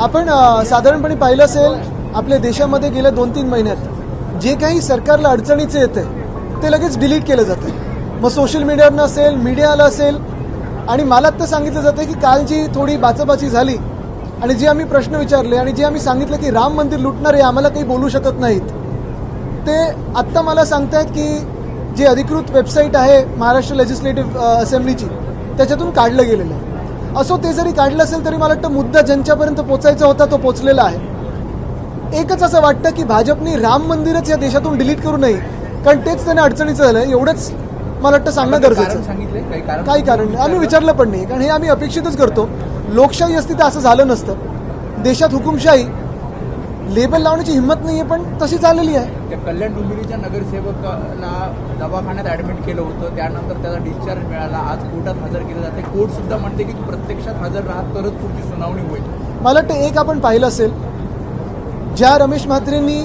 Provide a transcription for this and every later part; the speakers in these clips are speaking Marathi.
आपण साधारणपणे पाहिलं असेल आपल्या देशामध्ये गेल्या 2-3 महिन्यात जे काही सरकारला अडचणीचे येते ते लगेच डिलीट केलं जातं. मग सोशल मीडियावरनं असेल, मीडियाला असेल, आणि मला तर सांगितलं जातं की काल जी थोडी बाचाबाची झाली आणि जे आम्ही प्रश्न विचारले आणि जे आम्ही सांगितलं की राम मंदिर लुटणारे आम्हाला काही बोलू शकत नाहीत, ते आत्ता मला सांगतायत की जे अधिकृत वेबसाईट आहे महाराष्ट्र लेजिस्लेटिव्ह असेंब्लीची त्याच्यातून काढलं गेलेलं आहे. असो, ते जरी काढलं असेल तरी मला वाटतं मुद्दा ज्यांच्यापर्यंत पोचायचा होता तो पोचलेला आहे. एकच असं वाटतं की भाजपने राम मंदिरच या देशातून डिलीट करू नये, कारण तेच त्यांना अडचणीचं झालं. एवढंच मला वाटतं सांगणं गरजेचं. काही कारण नाही, आम्ही विचारलं पण नाही, कारण हे आम्ही अपेक्षितच करतो. लोकशाही असती तर असं झालं नसतं. देशात हुकुमशाही लेबल लावण्याची हिंमत नाहीये, पण तशी चाललेली आहे. कल्याण डोंबिवलीच्या नगरसेवकाला दवाखान्यात ऍडमिट केलं होतं, त्यानंतर त्याला डिस्चार्ज मिळाला, आज कोर्टात हजर केलं जाते. कोर्ट सुद्धा म्हणते की प्रत्यक्षात हजर राहत तरच पुढची सुनावणी होईल. मला वाटतं एक आपण पाहिलं असेल, ज्या रमेश म्हात्रेंनी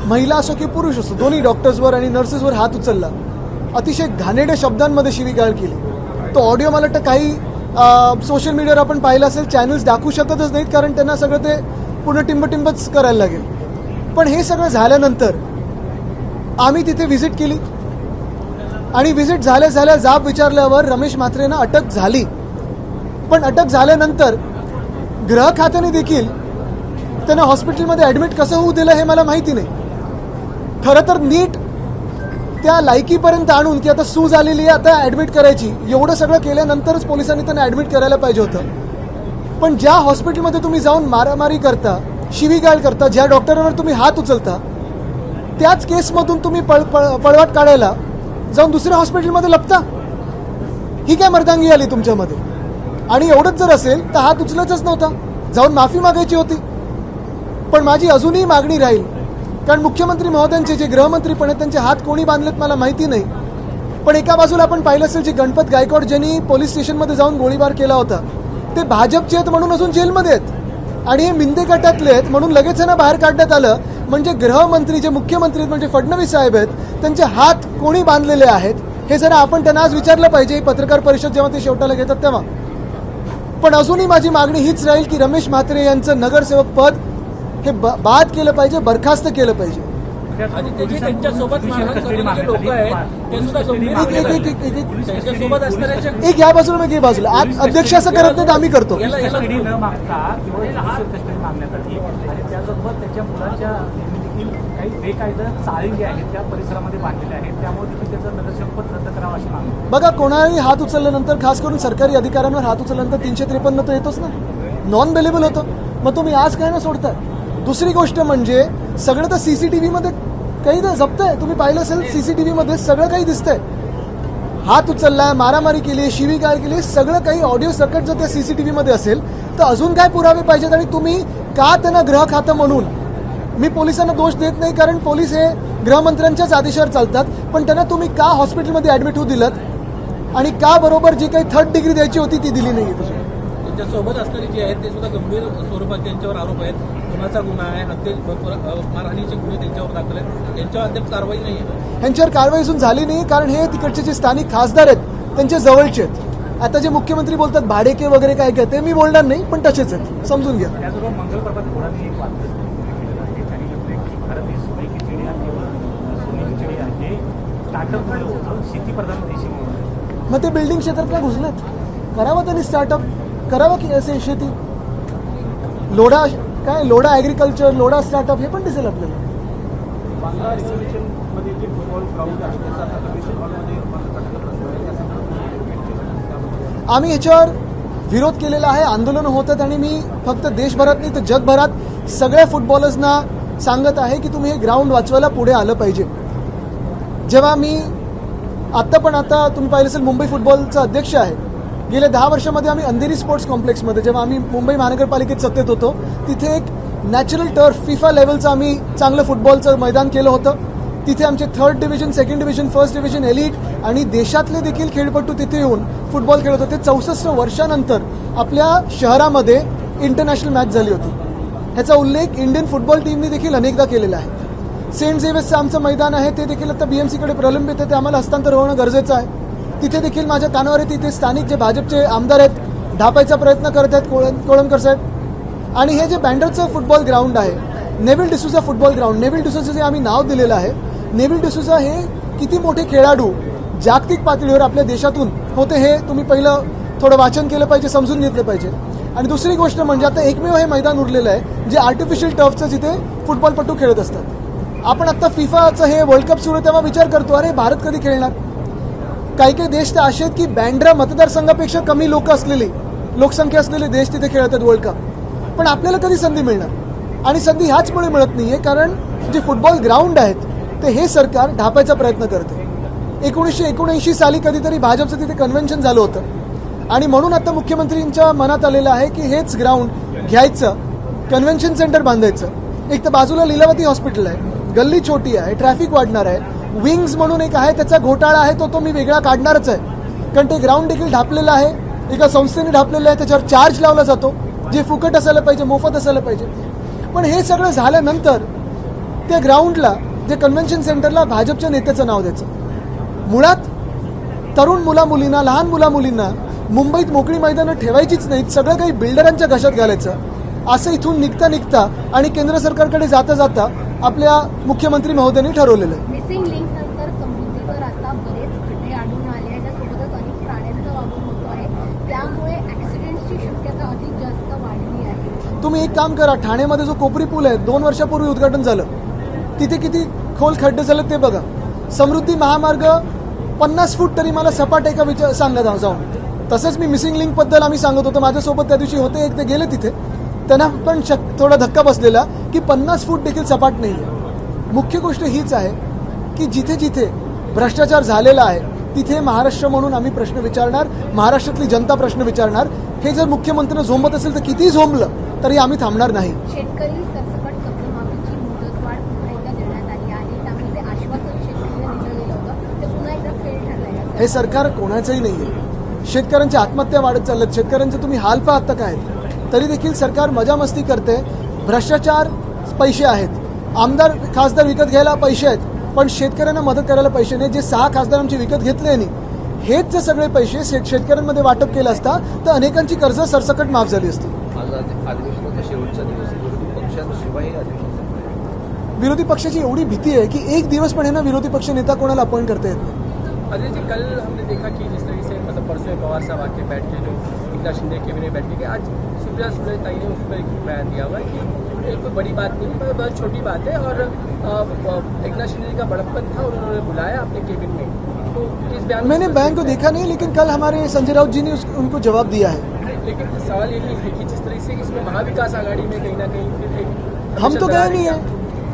महिला असो की पुरुष असो दोन्ही डॉक्टर्सवर आणि नर्सेसवर हात उचलला, अतिशय घाणेरड्या शब्दांमध्ये शिवीगाळ केली, तो ऑडिओ मला वाटतं काही सोशल मीडियावर आपण पाहिलं असेल. चॅनल्स दाखवू शकतच नाहीत, कारण त्यांना सगळं ते पूर्ण टिंबटिंबच करायला लागेल. पण हे सगळं झाल्यानंतर आम्ही तिथे व्हिजिट केली आणि व्हिजिट झाल्या जाब विचारल्यावर रमेश म्हात्रेंना अटक झाली. पण अटक झाल्यानंतर गृह खात्याने देखील त्यांना हॉस्पिटलमध्ये ॲडमिट कसं होऊ दिलं हे मला माहिती नाही. खरं तर नीट त्या लायकीपर्यंत आणून की आता सूज आलेली आहे, आता ॲडमिट करायची, एवढं सगळं केल्यानंतरच पोलिसांनी त्यांना ॲडमिट करायला पाहिजे होतं. पण ज्या हॉस्पिटलमध्ये तुम्ही जाऊन मारामारी करता, शिवीगाळ करता, ज्या डॉक्टरांवर तुम्ही हात उचलता, त्याच केसमधून तुम्ही पळवाट काढायला जाऊन दुसऱ्या हॉस्पिटलमध्ये लपता, ही काय मर्दांगी आली तुमच्यामध्ये? आणि एवढंच जर असेल तर हात उचलायचाच नव्हता, जाऊन माफी मागायची होती. पण माझी अजूनही मागणी राहील, कारण मुख्यमंत्री महोदयांचे जे गृहमंत्री पण आहेत त्यांचे हात कोणी बांधलेत मला माहिती नाही. पण एका बाजूला आपण पाहिलं असेल जे गणपत गायकवाड ज्यांनी पोलीस स्टेशनमध्ये जाऊन गोळीबार केला होता ते भाजपचे आहेत म्हणून अजून जेलमध्ये आहेत, आणि हे मिंदे गटातले आहेत म्हणून लगेच त्यांना बाहेर काढण्यात आलं. म्हणजे गृहमंत्री जे मुख्यमंत्री म्हणजे फडणवीस साहेब आहेत त्यांचे हात कोणी बांधलेले आहेत हे जरा आपण त्यांना आज विचारलं पाहिजे, पत्रकार परिषद जेव्हा ते शेवटाला घेतात तेव्हा. पण अजूनही माझी मागणी हीच राहील की रमेश म्हात्रे यांचं नगरसेवक पद हे बाद केलं पाहिजे, बरखास्त केलं पाहिजे. एक या बाजूला मग या बाजूला अध्यक्ष असं करत नाही, आम्ही करतो. बघा, कोणाही हात उचलल्यानंतर, खास करून सरकारी अधिकाऱ्यांवर हात उचलल्यानंतर 353 तर येतोच ना, नॉन बेलेबल होतं. मग तुम्ही आज काय ना सोडताय. दुसरी गोष्ट म्हणजे सगळं तर सीसीटीव्हीमध्ये काही तर जपतंय, तुम्ही पाहिलं असेल सीसीटीव्हीमध्ये सगळं काही दिसतंय. हात उचललाय, मारामारी केली, शिवीगाळ केली, सगळं काही ऑडिओ सकट जर त्या सीसीटीव्हीमध्ये असेल तर अजून काय पुरावे पाहिजेत? आणि तुम्ही का त्यांना गृह खातं म्हणून, मी पोलिसांना दोष देत नाही कारण पोलीस हे गृहमंत्र्यांच्याच आदेशावर चालतात, पण त्यांना तुम्ही का हॉस्पिटलमध्ये ॲडमिट होऊ दिलं आणि का बरोबर जी काही 3rd डिग्री द्यायची होती ती दिली नाही? त्यांच्यासोबत असणारे जे आहेत ते सुद्धा गंभीर स्वरूपात त्यांच्यावर आरोप आहेत. खुनाचा गुन्हा आहे, मारहाणीचे गुन्हे त्यांच्यावर दाखल आहेत, त्यांच्यावर अद्याप कारवाई नाही आहे. ह्यांच्यावर कारवाई अजून झाली नाही, कारण हे तिकडचे जे स्थानिक खासदार आहेत त्यांचे जवळचे आहेत. आता जे मुख्यमंत्री बोलतात भाडेके वगैरे काय काय ते मी बोलणार नाही, पण तसेच आहेत, समजून घ्या. मग ते बिल्डिंग क्षेत्रात काय घुसलेत, करावं त्यांनी स्टार्टअप, करावं की असे शेती, लोढा काय, लोढा ॲग्रिकल्चर, लोढा स्टार्टअप, हे पण दिसेल आपल्याला. आम्ही याच्यावर विरोध केलेला आहे, आंदोलनं होतात, आणि मी फक्त देशभरात नाही तर जगभरात सगळ्या फुटबॉलर्सना सांगत आहे की तुम्ही हे ग्राउंड वाचवायला पुढे आलं पाहिजे. जेव्हा मी आता तुम्ही पाहिलं असेल मुंबई फुटबॉलचा अध्यक्ष आहे, गेल्या 10 वर्षामध्ये आम्ही अंधेरी स्पोर्ट्स कॉम्प्लेक्समध्ये, जेव्हा आम्ही मुंबई महानगरपालिकेत सत्तेत होतो, तिथे एक नॅचरल टर्फ फिफा लेवलचं आम्ही चांगलं फुटबॉलचं मैदान केलं होतं. तिथे आमचे 3rd division, 2nd division, 1st division, elite आणि देशातले देखील खेळपट्टू तिथे येऊन फुटबॉल खेळत होते. 64 वर्षानंतर आपल्या शहरामध्ये इंटरनॅशनल मॅच झाली होती. ह्याचा उल्लेख इंडियन फुटबॉल टीमने देखील अनेकदा केलेला आहे. सेंट झेवियर्सचं आमचं मैदान आहे ते देखील आता BMCकडे प्रलंबित आहे, ते आम्हाला हस्तांतर होणं गरजेचं आहे. तिथे देखील माझ्या कानावर तिथे स्थानिक जे भाजपचे आमदार आहेत धापायचा प्रयत्न करत आहेत, कोळंबकर साहेब, आणि हे जे बँडरचं फुटबॉल ग्राउंड आहे, Neville D'Souza football ground, Neville D'Souza जे आम्ही नाव दिलेलं आहे, नेव्हिल डिसूजा हे किती मोठे खेळाडू जागतिक पातळीवर आपल्या देशातून होते हे तुम्ही पहिलं थोडं वाचन केलं पाहिजे, समजून घेतलं पाहिजे. आणि दुसरी गोष्ट म्हणजे आता एकमेव हे मैदान उरलेलं आहे जे आर्टिफिशियल टर्फचं, जिथे फुटबॉलपटू खेळत असतात. आपण आता फिफाचं हे वर्ल्ड कप सुरू तेव्हा विचार करतो, अरे भारत कधी खेळणार. काही काही देश तर असे आहेत की बँड्रा मतदारसंघापेक्षा कमी लोकसंख्या असलेले देश तिथे खेळत आहेत वर्ल्ड कप. पण आपल्याला कधी संधी मिळणार, आणि संधी ह्याचमुळे मिळत नाहीये कारण जे फुटबॉल ग्राउंड आहेत ते हे सरकार ढापायचा प्रयत्न करते. 1979 साली कधीतरी भाजपचं तिथे कन्व्हेन्शन झालं होतं आणि म्हणून आता मुख्यमंत्र्यांच्या मनात आलेलं आहे की हेच ग्राउंड घ्यायचं, कन्व्हेन्शन सेंटर बांधायचं. एक तर बाजूला लीलावती हॉस्पिटल आहे, गल्ली छोटी आहे, ट्रॅफिक वाढणार आहे. विंग्स म्हणून एक आहे, त्याचा घोटाळा आहे, तो मी वेगळा काढणारच आहे कारण ते ग्राउंड देखील ढापलेलं आहे, एका संस्थेने ढापलेलं आहे, त्याच्यावर चार्ज लावला जातो जे फुकट असायला पाहिजे, मोफत असायला पाहिजे. पण हे सगळं झाल्यानंतर त्या ग्राउंडला, जे कन्व्हेन्शन सेंटरला भाजपच्या नेत्याचं नाव द्यायचं. मुळात तरुण मुलामुलींना, लहान मुलामुलींना मुंबईत मोकळी मैदानं ठेवायचीच नाहीत, सगळं काही बिल्डरांच्या घशात घालायचं, असं इथून निघता आणि केंद्र सरकारकडे जाता आपल्या मुख्यमंत्री महोदयांनी ठरवलेलं आहे. मिसिंग लिंक नंतर समृद्धीवर आता बरेच खड्डे आढळून आले आहेत, त्यासोबतच अनेक प्राण्यांचा वापर होतो आहे, त्यामुळे ऍक्सिडेंटची शक्यता अधिक जास्त वाढली आहे. तुम्ही एक काम करा, ठाण्यामध्ये जो कोपरी पूल आहे 2 वर्षापूर्वी उद्घाटन झालं, तिथे किती खोल खड्डे झाले ते बघा. समृद्धी महामार्ग 50 फूट तरी मला सपाट एका सांगा जाऊन. तसंच मी मिसिंग लिंक बद्दल आम्ही सांगत होतो, माझ्यासोबत त्या दिवशी होते एक, ते गेले तिथे, त्यांना पण थोडा धक्का बसलेला की 50 फूट देखील सपाट नाही आहे. मुख्य गोष्ट हीच आहे की जिथे जिथे भ्रष्टाचार झालेला आहे तिथे महाराष्ट्र म्हणून आम्ही प्रश्न विचारणार, महाराष्ट्रातली जनता प्रश्न विचारणार. हे जर मुख्यमंत्र्यांना झोंबत असेल तर कितीही झोंबलं तरी आम्ही थांबणार नाही. शेतकरी सरसकट कर्जमाफीची मुदतवाढ पुन्हा एकदा देण्यात आली आहे, त्यामुळे ते आश्वासन शेतकऱ्यांना दिलं गेलं होतं ते पुन्हा एकदा फेल ठरलंय. हे सरकार कोणाचंही नाही आहे. शेतकऱ्यांच्या आत्महत्या वाढत चालल्यात, शेतकऱ्यांचे तुम्ही हाल पाहता काय, तरी देखील सरकार मजामस्ती करते. भ्रष्टाचार पैसे आहेत, आमदार खासदार विकत घ्यायला पैसे आहेत, पण शेतकऱ्यांना मदत करायला पैसे नाही. जे 6 खासदार आमचे विकत घेतले नाही, हेच जे सगळे पैसे शेतकऱ्यांमध्ये वाटप केलं असता तर अनेकांची कर्ज सरसकट माफ झाली असती. अधिवेशनाचा शेवटचा दिवस, विरोधी पक्षाशिवाय अधिवेशन, विरोधी पक्षाची एवढी भीती आहे की एक दिवस पण है ना विरोधी पक्ष नेता कोणाला अपॉइंट करता येत नाही. अजय जी, कल हमने देखा कि जिस तरीके से मतलब परसों पवार साहब आके बैठ के जो एकनाथ शिंदे के में बैठ के आज सुप्रिया सुले ताई ने उस पर एक बयान दिया हुआ है कि ये कोई बड़ी बात नहीं है, बहुत छोटी बात है और एकनाथ शिंदे का बड़प्पन था और उन्होंने बुलाया अपने केबिन में. तो इस बयान मैंने बयान को देखा नहीं, लेकिन कल हमारे संजय राउत जी ने उनको जवाब दिया है. लेकिन सवाल ये है कि जिस तरीके से इसमें महाविकास आघाड़ी में कहीं ना कहीं फिर एक हम तो गए नहीं है,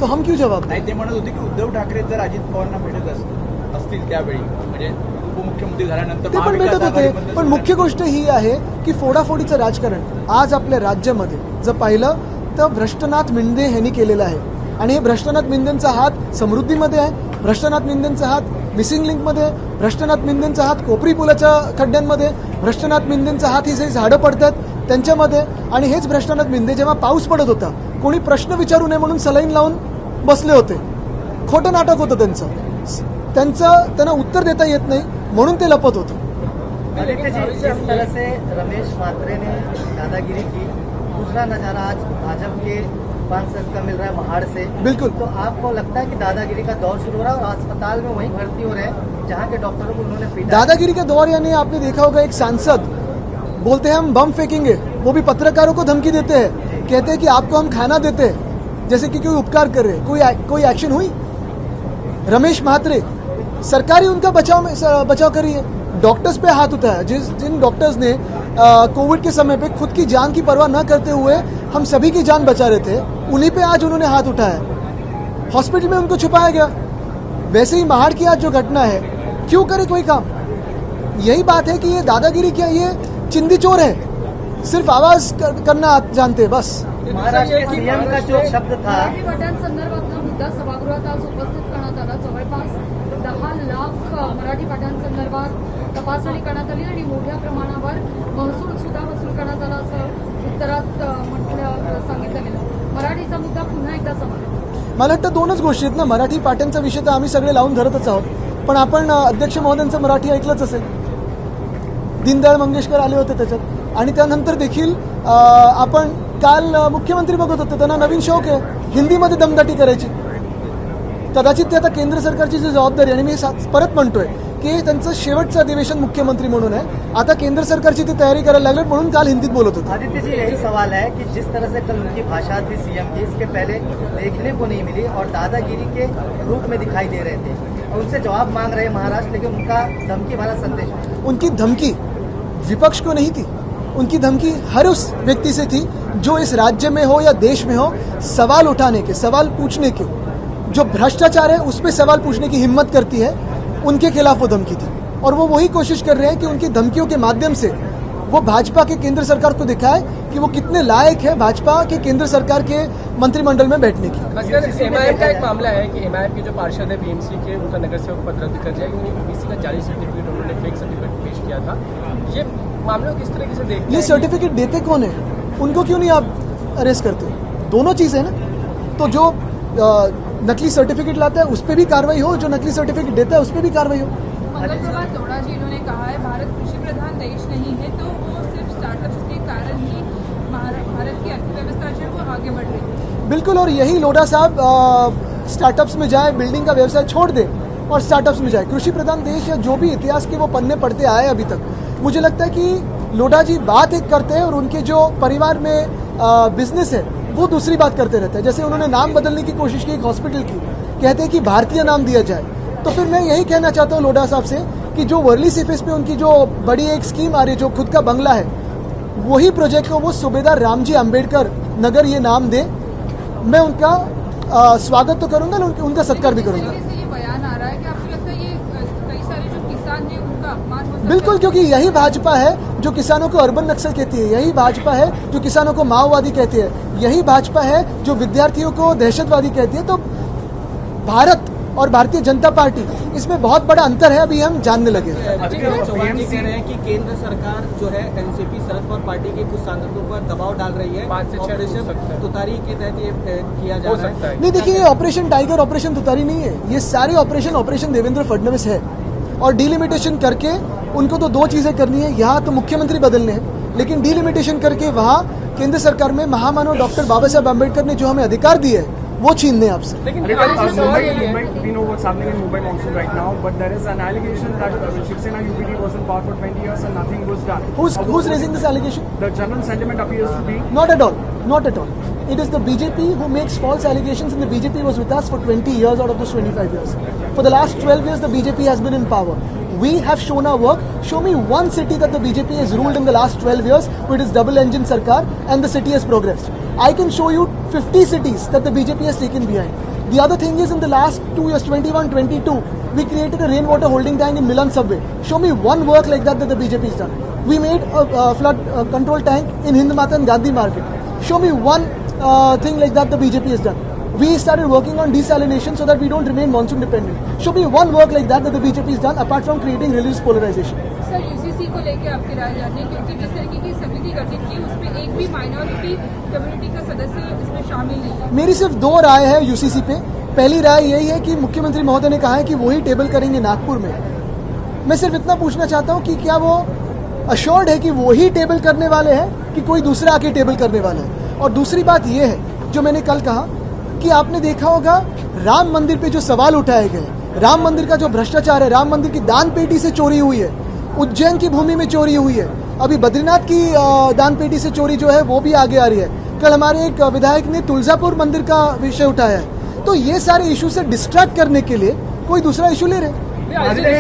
तो हम क्यों जवाब दें? नाही. ते म्हणत होते की उद्धव ठाकरे जर अजित पवारांना भेटत असतील त्यावेळी, म्हणजे उपमुख्यमंत्री झाल्यानंतर ते पण भेटत होते. पण मुख्य गोष्ट ही आहे की फोडाफोडीचं राजकारण आज आपल्या राज्यामध्ये जर पाहिलं तर भ्रष्टनाथ मिंदे यांनी केलेलं आहे. आणि हे भ्रष्टनाथ मिंदेंचा हात समृद्धीमध्ये आहे, भ्रष्टनाथ मिंदेंचा हात मिसिंग लिंकमध्ये आहे, भ्रष्टनाथ मिंदेंचा हात कोपरी पुलाच्या खड्ड्यांमध्ये, भ्रष्टनाथ मिंदेंचा हात ही जे झाडं पडतात त्यांच्यामध्ये. आणि हेच भ्रष्टनाथ मिंदे जेव्हा पाऊस पडत होता, कोणी प्रश्न विचारू नये म्हणून सलाईन लावून बसले होते. खोटं नाटक होतं त्यांना उत्तर देता येत नाही म्हणून ते लपत होतं. जिस तरह से रमेश म्हात्रे ने दादागिरी की, दूसरा नजारा आज भाजपा के सांसद का मिल रहा है महाड़ से. बिल्कुल. तो आपको लगता है कि दादागिरी का दौर शुरू हो रहा है और अस्पताल में वहीं भर्ती हो रहे हैं जहां के डॉक्टरों को उन्होंने पीटा. दादागिरी का दौर यानी आपने देखा होगा एक सांसद बोलते हैं हम बम फेंकेंगे, वो भी पत्रकारों को धमकी देते हैं, कहते हैं कि आपको हम खाना देते हैं, जैसे कि कोई उपकार कर रहे. कोई एक्शन हुई? रमेश म्हात्रे सरकार ही उनका बचाव करी है. डॉक्टर्स पे हाथ उठाया, जिन डॉक्टर्स ने कोविड के समय पे खुद की जान की परवाह न करते हुए हम सभी की जान बचा रहे थे, उन्हीं पे आज उन्होंने हाथ उठाया. हॉस्पिटल में उनको छुपाया गया. वैसे ही महाड़ की आज जो घटना है, क्यों करे कोई काम? यही बात है कि ये दादागिरी क्या, ये चिंदी चोर है, सिर्फ आवाज करना जानते हैं बस. महाराष्ट्र के सीएम का जो शब्द था, मराठी पाठांसंदर्भातला मुद्दा सभागृहात आज उपस्थित करण्यात आला. जवळपास 10 लाख मराठी पाठांसंदर्भात तपासणी करण्यात आली आणि मोठ्या प्रमाणावर महसूल सुद्धा वसूल करण्यात आला असं उत्तरात सांगितलं गेलं. मराठीचा मुद्दा पुन्हा एकदा समोर. मला वाटतं 2च गोष्टी आहेत ना. मराठी पाट्यांचा विषय तर आम्ही सगळे लावून धरतच आहोत, पण आपण अध्यक्ष महोदयांचं मराठी ऐकलंच असेल. दीनदयाळ मंगेशकर आले होते त्याच्यात, आणि त्यानंतर देखील आपण काल मुख्यमंत्री बघत होते, त्यांना नवीन शौक आहे हिंदीमध्ये दमदाटी करायची. कदाचित ते आता केंद्र सरकारची जी जबाबदारी, आणि मी परत म्हणतोय की त्यांचं शेवटचं अधिवेशन मुख्यमंत्री म्हणून आहे, आता केंद्र सरकारची ती तयारी करायला लागले, म्हणून काल हिंदीत बोलत होते. आदित्य जी, यही सवाल है कि जिस तरह से कल उनकी भाषा थी सीएम की, इसके पहले देखने को नहीं मिली और दादागिरी के रूप में दिखाई दे रहे थे. उनसे जवाब मांग रहे महाराष्ट्र, लेकिन उनका धमकी भरा संदेश. उनकी धमकी विपक्ष को नहीं थी, उनकी धमकी हर उस व्यक्ति से थी जो इस राज्य में हो या देश में हो, सवाल उठाने के, सवाल पूछने के, जो भ्रष्टाचार है उस पर सवाल पूछने की हिम्मत करती है, उनके खिलाफ वो धमकी थी. और वो वही कोशिश कर रहे हैं कि उनकी धमकियों के माध्यम से वो भाजपा के केंद्र सरकार को दिखाए कि वो कितने लायक है भाजपा के केंद्र सरकार के मंत्रिमंडल में बैठने की. एमआईएम का एक मामला है कि एमआईएम के जो पार्षद है बीएमसी के, उनका नगर सेवक पद रद्द कर दिया. उन्हें ओबीसी का जाली सर्टिफिकेट, उन्होंने फेक सर्टिफिकेट पेश किया था. ये मामलों किस तरीके से देखते हैं? ये सर्टिफिकेट देते कौन है? उनको क्यों नहीं आप अरेस्ट करते? दोनों चीज है ना. तो जो नकली सर्टिफिकेट लाता है उस पर भी कार्रवाई हो, जो नकली सर्टिफिकेट देता है उस पर भी कार्रवाई हो. मंगल प्रभात लोढ़ा जी, इन्होंने कहा है भारत कृषि प्रधान देश नहीं है, तो वो सिर्फ स्टार्टअप्स के कारण ही भारत की अर्थव्यवस्था जो है वो आगे बढ़ रही है. बिल्कुल, और यही लोढ़ा साहब स्टार्टअप्स में जाए, बिल्डिंग का व्यवसाय छोड़ दे और स्टार्टअप्स में जाए. कृषि प्रधान देश या जो भी इतिहास के वो पन्ने पढ़ते आए अभी तक, मुझे लगता है कि लोढ़ा जी बात एक करते हैं और उनके जो परिवार में बिजनेस है वो दूसरी बात करते रहते हैं. जैसे उन्होंने नाम बदलने की कोशिश की एक हॉस्पिटल की, कहते हैं कि भारतीय नाम दिया जाए. तो फिर मैं यही कहना चाहता हूँ लोढ़ा साहब से कि जो वर्ली सीफेस पे उनकी जो बड़ी एक स्कीम आ रही है, जो खुद का बंगला है, वही प्रोजेक्ट को वो सूबेदार रामजी अंबेडकर नगर ये नाम दे. मैं उनका स्वागत तो करूंगा, उनका सत्कार भी करूंगा. ये बयान आ रहा है कि आपको लगता है ये कई सारे जो किसान हैं उनका अपमान हो सकता है? बिल्कुल, क्योंकि यही भाजपा है जो किसानों को अर्बन नक्सल कहती है, यही भाजपा है जो किसानों को माओवादी कहती है, यही भाजपा है जो विद्यार्थियों को दहशतवादी कहती है. तो भारत और भारतीय जनता पार्टी, इसमें बहुत बड़ा अंतर है, अभी हम जानने लगे हैं. चौहान जी कह रहे हैं कि केंद्र सरकार जो है एनसीपी शरद पवार पार्टी के कुछ सांसदों पर दबाव डाल रही है. 5 से 6 हो सकता है. तुतारी के तहत ये किया जा हो रहा सकता है. है. नहीं, देखिए, ये ऑपरेशन टाइगर, ऑपरेशन तुतारी नहीं है. ये सारे ऑपरेशन देवेंद्र फडणवीस है. और डिलिमिटेशन करके उनको तो दो चीजें करनी है. यहाँ तो मुख्यमंत्री बदलने हैं, लेकिन डिलिमिटेशन करके वहाँ केंद्र सरकार में महामानव डॉक्टर बाबा साहब अम्बेडकर ने जो हमें अधिकार दिए है वो छीनने आपसे. लेकिन We ये know what's happening in Mumbai monsoon right now, but there is an allegation that Shiv Sena UPD was in power for 20 years and nothing was done. Who's raising this allegation? The general sentiment appears to be Not at all. Not at all. It is the BJP who makes false allegations, and the BJP was with us for 20 years out of those 25 years. For the last 12 years, the BJP has been in power. We have shown our work. Show me one city that the BJP has ruled in the last 12 years with its double-engine sarkar and the city has progressed. I can show you 50 cities that the BJP has taken behind. The other thing is, in the last 2 years, 21, 22, we created a rainwater holding tank in Milan subway. Show me one work like that the BJP has done. We made a flood control tank in Hindmata and Gandhi Market. Show me one thing like that the BJP has done. We started working on desalination so that we don't remain monsoon dependent. Show me one work like that the BJP has done apart from creating religious polarization. Sir, UCC को लेके आपकी राय जाननी है, क्योंकि जिस तरीके की समिति गठित की उसमें एक भी माइनॉरिटी कम्युनिटी का सदस्य इसमें शामिल नहीं है. मेरी सिर्फ दो राय है यूसीसी पे. पहली राय यही है कि मुख्यमंत्री महोदय ने कहा है कि वही टेबल करेंगे नागपुर में. मैं सिर्फ इतना पूछना चाहता हूं कि क्या वो अश्योर्ड है कि वही टेबल करने वाले हैं कि कोई दूसरा आके टेबल करने वाला है. और दूसरी बात यह है जो मैंने कल कहा कि आपने देखा होगा राम मंदिर पे जो सवाल उठाए गए, राम मंदिर का जो भ्रष्टाचार है, राम मंदिर की दान पेटी से चोरी हुई है, उज्जैन की भूमि में चोरी हुई है, अभी बद्रीनाथ की दान पेटी से चोरी जो है वो भी आगे आ रही है. कल हमारे एक विधायक ने तुलजापुर मंदिर का विषय उठाया है. तो ये सारे इशू से डिस्ट्रैक्ट करने के लिए कोई दूसरा इशू ले रहे.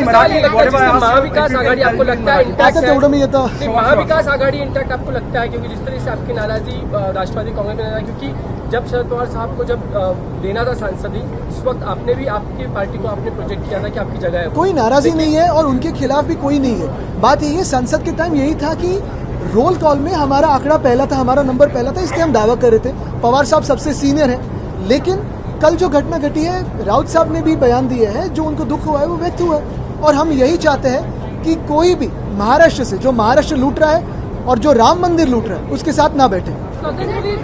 महाविकास आघाडी आपको लगता है इंटैक्ट है? तेवढं मी येतं. महाविकास आघाडी इंटैक्ट आपको लगता है? क्योंकि जिस तरह से आपकी नाराजगी राष्ट्रवादी कांग्रेस में, क्योंकि जब शरद पवार साहब को जब देना था सांसदी, उस वक्त आपने भी आपकी पार्टी को आपने प्रोजेक्ट किया था कि आपकी जगह है. कोई नाराजगी नहीं है और उनके खिलाफ भी कोई नहीं है. बात यही है, संसद के टाइम यही था कि रोल कॉल में हमारा आंकड़ा पहला था, हमारा नंबर पहला था, इसलिए हम दावा कर रहे थे. पवार साहब सबसे सीनियर है, लेकिन कल जो घटना घटी है, राउत साहब ने भी बयान दिए हैं, जो उनको दुख हुआ है वो व्यक्त हुआ है. और हम यही चाहते हैं कि कोई भी महाराष्ट्र से जो महाराष्ट्र लूट रहा है और जो राम मंदिर लूट रहा है उसके साथ ना बैठे.